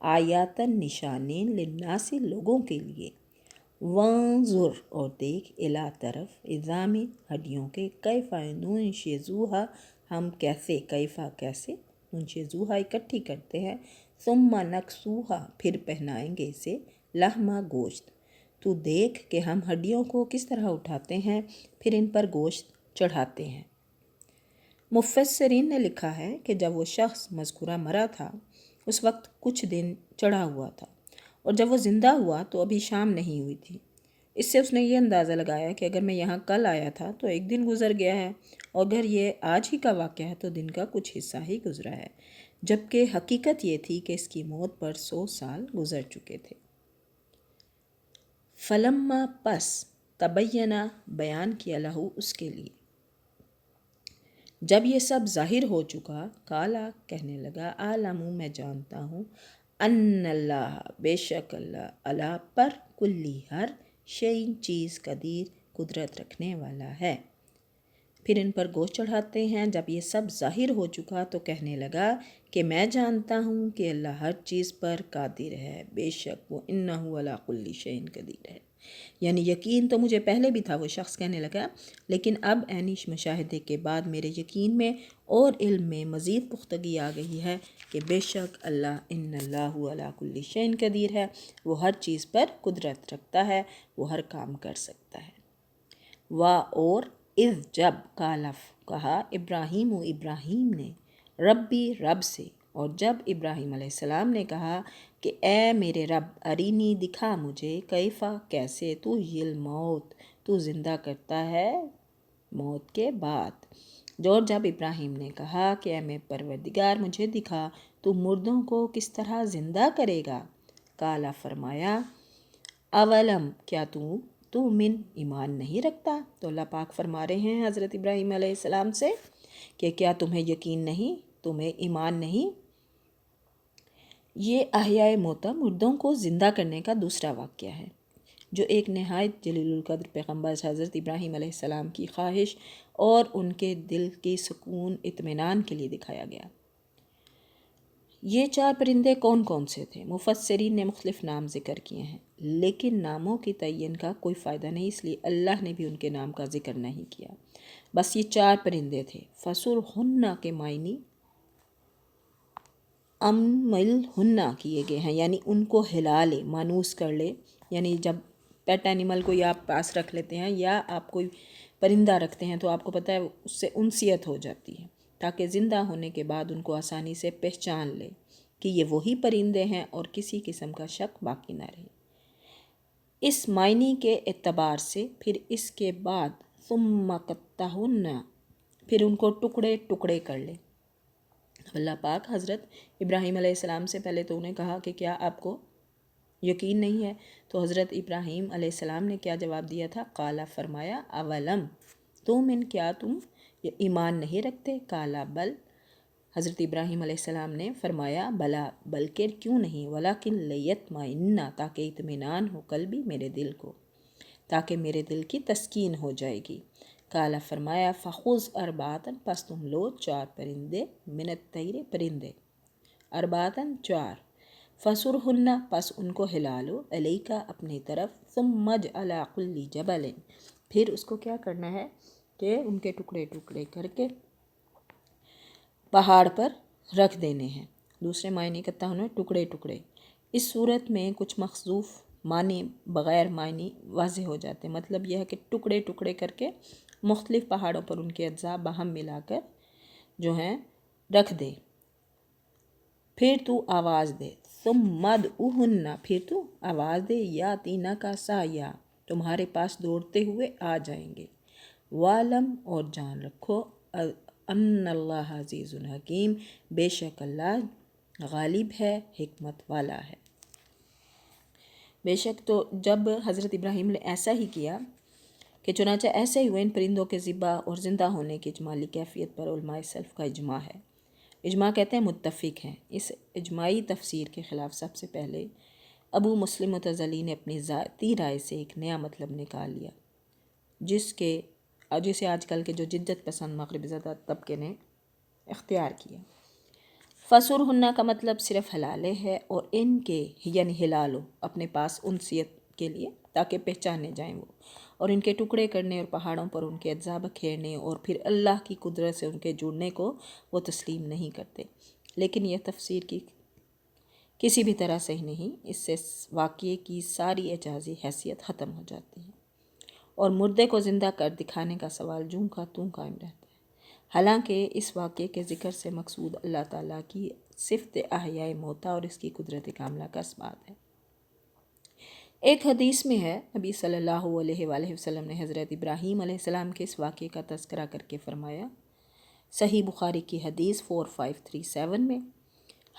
آیاتن نشانے للناس لوگوں کے لیے، وانظر اور دیکھ الا طرف عظام ہڈیوں کے، کیفا ننشزوہا ہم کیسے، کیفا کیسے، ننشزوہا اکٹھی کرتے ہیں، ثم نکسوہا پھر پہنائیں گے اسے، لحما گوشت، تو دیکھ کہ ہم ہڈیوں کو کس طرح اٹھاتے ہیں پھر ان پر گوشت چڑھاتے ہیں۔ مفسرین نے لکھا ہے کہ جب وہ شخص مذکورہ مرا تھا اس وقت کچھ دن چڑھا ہوا تھا، اور جب وہ زندہ ہوا تو ابھی شام نہیں ہوئی تھی۔ اس سے اس نے یہ اندازہ لگایا کہ اگر میں یہاں کل آیا تھا تو ایک دن گزر گیا ہے، اور اگر یہ آج ہی کا واقعہ ہے تو دن کا کچھ حصہ ہی گزرا ہے، جبکہ حقیقت یہ تھی کہ اس کی موت پر 100 سال گزر چکے تھے۔ فلما پس تبینہ بیان کیا لہو اس کے لیے، جب یہ سب ظاہر ہو چکا، کالا کہنے لگا، عالم میں جانتا ہوں، ان اللہ بے شک اللہ، اللہ پر کلی ہر شیء چیز قدیر قدرت رکھنے والا ہے۔ پھر ان پر گوشت چڑھاتے ہیں۔ جب یہ سب ظاہر ہو چکا تو کہنے لگا کہ میں جانتا ہوں کہ اللہ ہر چیز پر قادر ہے، بے شک وہ انہ علی کل شیء قدیر ہے۔ یعنی یقین تو مجھے پہلے بھی تھا، وہ شخص کہنے لگا، لیکن اب عینی مشاہدے کے بعد میرے یقین میں اور علم میں مزید پختگی آ گئی ہے کہ بے شک اللہ ان اللہ علی کل شیء قدیر ہے، وہ ہر چیز پر قدرت رکھتا ہے، وہ ہر کام کر سکتا ہے۔ اور اذ جب کالف کہا ابراہیم و ابراہیم نے، ربی رب سے، اور جب ابراہیم علیہ السلام نے کہا کہ اے میرے رب ارینی دکھا مجھے، کیفا کیسے، تو یل موت تو زندہ کرتا ہے موت کے بعد۔ اور جب ابراہیم نے کہا کہ اے میرے پروردگار مجھے دکھا تو مردوں کو کس طرح زندہ کرے گا، کالا فرمایا اولم کیا تو من ایمان نہیں رکھتا۔ تو اللہ پاک فرما رہے ہیں حضرت ابراہیم علیہ السلام سے کہ کیا تمہیں یقین نہیں، تمہیں ایمان نہیں۔ یہ احیاء موتیٰ مردوں کو زندہ کرنے کا دوسرا واقعہ ہے جو ایک نہایت جلیل القدر پیغمبر حضرت ابراہیم علیہ السلام کی خواہش اور ان کے دل کی سکون اطمینان کے لیے دکھایا گیا۔ یہ 4 پرندے کون کون سے تھے؟ مفسرین نے مختلف نام ذکر کیے ہیں، لیکن ناموں کی تعین کا کوئی فائدہ نہیں، اس لیے اللہ نے بھی ان کے نام کا ذکر نہیں کیا۔ بس یہ 4 پرندے تھے۔ فَسُرْهُنَّ کے معنی املہن کیے گئے ہیں، یعنی ان کو ہلا لے، مانوس کر لے، یعنی جب پیٹ اینیمل کوئی آپ پاس رکھ لیتے ہیں یا آپ کوئی پرندہ رکھتے ہیں تو آپ کو پتہ ہے اس سے انسیت ہو جاتی ہے، تاکہ زندہ ہونے کے بعد ان کو آسانی سے پہچان لے کہ یہ وہی پرندے ہیں اور کسی قسم کا شک باقی نہ رہے۔ اس معنی کے اعتبار سے پھر اس کے بعد ثم قطعہن، پھر ان کو ٹکڑے ٹکڑے کر لے۔ اللہ پاک حضرت ابراہیم علیہ السلام سے پہلے تو انہیں کہا کہ کیا آپ کو یقین نہیں ہے؟ تو حضرت ابراہیم علیہ السلام نے کیا جواب دیا تھا؟ قالا فرمایا اولم تؤمن کیا تم ایمان نہیں رکھتے؟ قالا بل حضرت ابراہیم علیہ السلام نے فرمایا بلا بلکہ کیوں نہیں، ولیکن لیطمئن تاکہ اطمینان ہو قلبی میرے دل کو، تاکہ میرے دل کی تسکین ہو جائے گی۔ قالا فرمایا فخذ اربعۃ پس تم لو 4 پرندے، من الطیر پرندے، اربعۃ 4، فسرہن پس ان کو ہلا لو، علیکا اپنی طرف، ثم اجعل کل جبل پھر اس کو کیا کرنا ہے کہ ان کے ٹکڑے ٹکڑے کر کے پہاڑ پر رکھ دینے ہیں۔ دوسرے معنی کرتا ہوں ٹکڑے ٹکڑے۔ اس صورت میں کچھ مخصوص معنی بغیر معنی واضح ہو جاتے ہیں، مطلب یہ ہے کہ ٹکڑے ٹکڑے کر کے مختلف پہاڑوں پر ان کے اجزاء باہم ملا کر جو ہیں رکھ دے، پھر تو آواز دے، ثم ادعوہن پھر تو آواز دے، یاتینا کا سایہ تمہارے پاس دوڑتے ہوئے آ جائیں گے، وعلم اور جان رکھو، ان اللہ عزیز حکیم بے شک اللہ غالب ہے، حکمت والا ہے۔ بے شک تو جب حضرت ابراہیم نے ایسا ہی کیا کہ چنانچہ ایسے ہی ہوئے، ان پرندوں کے ذبح اور زندہ ہونے کی اجمالی کیفیت پر علماء سلف کا اجماع ہے۔ اجماع کہتے ہیں متفق ہیں۔ اس اجماعی تفسیر کے خلاف سب سے پہلے ابو مسلم متزلی نے اپنی ذاتی رائے سے ایک نیا مطلب نکال لیا، جسے آج کل کے جو جدت پسند مغرب زدہ طبقے نے اختیار کیا۔ فسر ہننا کا مطلب صرف حلالے ہے، اور ان کے یعنی ہلالو اپنے پاس انسیت کے لیے تاکہ پہچانے جائیں وہ، اور ان کے ٹکڑے کرنے اور پہاڑوں پر ان کے اجزاء بکھیرنے اور پھر اللہ کی قدرت سے ان کے جڑنے کو وہ تسلیم نہیں کرتے۔ لیکن یہ تفسیر کی کسی بھی طرح صحیح نہیں، اس سے واقعے کی ساری اعجازی حیثیت ختم ہو جاتی ہے، اور مردے کو زندہ کر دکھانے کا سوال جوں کا توں قائم رہتا ہے۔ حالانکہ اس واقعے کے ذکر سے مقصود اللہ تعالیٰ کی صفت احیاء موتا اور اس کی قدرت کاملہ کا اثبات ہے۔ ایک حدیث میں ہے، نبی صلی اللہ علیہ وآلہ وسلم نے حضرت ابراہیم علیہ السلام کے اس واقعے کا تذکرہ کر کے فرمایا، صحیح بخاری کی حدیث 4537 میں،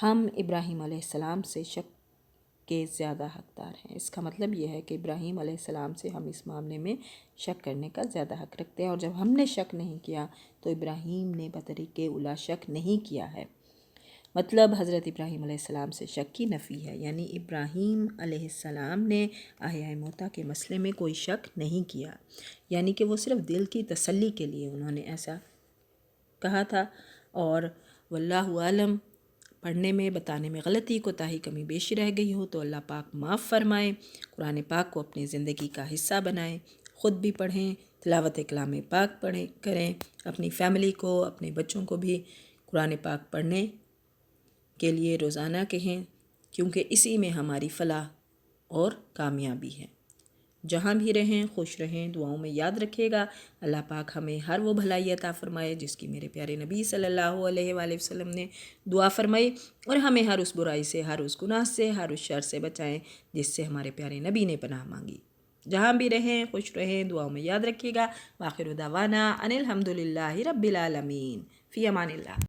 ہم ابراہیم علیہ السلام سے شک کے زیادہ حقدار ہیں۔ اس کا مطلب یہ ہے کہ ابراہیم علیہ السلام سے ہم اس معاملے میں شک کرنے کا زیادہ حق رکھتے ہیں، اور جب ہم نے شک نہیں کیا تو ابراہیم نے بطریق اولیٰ شک نہیں کیا ہے۔ مطلب حضرت ابراہیم علیہ السلام سے شک کی نفی ہے، یعنی ابراہیم علیہ السلام نے احیاء موتا کے مسئلے میں کوئی شک نہیں کیا، یعنی کہ وہ صرف دل کی تسلی کے لیے انہوں نے ایسا کہا تھا۔ اور واللہ عالم، پڑھنے میں بتانے میں غلطی کوتاہی کمی بیشی رہ گئی ہو تو اللہ پاک معاف فرمائے۔ قرآن پاک کو اپنی زندگی کا حصہ بنائیں، خود بھی پڑھیں، تلاوت کلام پاک کریں، اپنی فیملی کو، اپنے بچوں کو بھی قرآن پاک پڑھنے کے لیے روزانہ کہیں، کیونکہ اسی میں ہماری فلاح اور کامیابی ہے۔ جہاں بھی رہیں خوش رہیں، دعاؤں میں یاد رکھیے گا۔ اللہ پاک ہمیں ہر وہ بھلائی عطا فرمائے جس کی میرے پیارے نبی صلی اللہ علیہ وآلہ وسلم نے دعا فرمائی، اور ہمیں ہر اس برائی سے، ہر اس گناہ سے، ہر اس شر سے بچائیں جس سے ہمارے پیارے نبی نے پناہ مانگی۔ جہاں بھی رہیں خوش رہیں، دعاؤں میں یاد رکھیے گا۔ وآخر دعوانا ان الحمد للہ رب العالمین، فی امان اللہ۔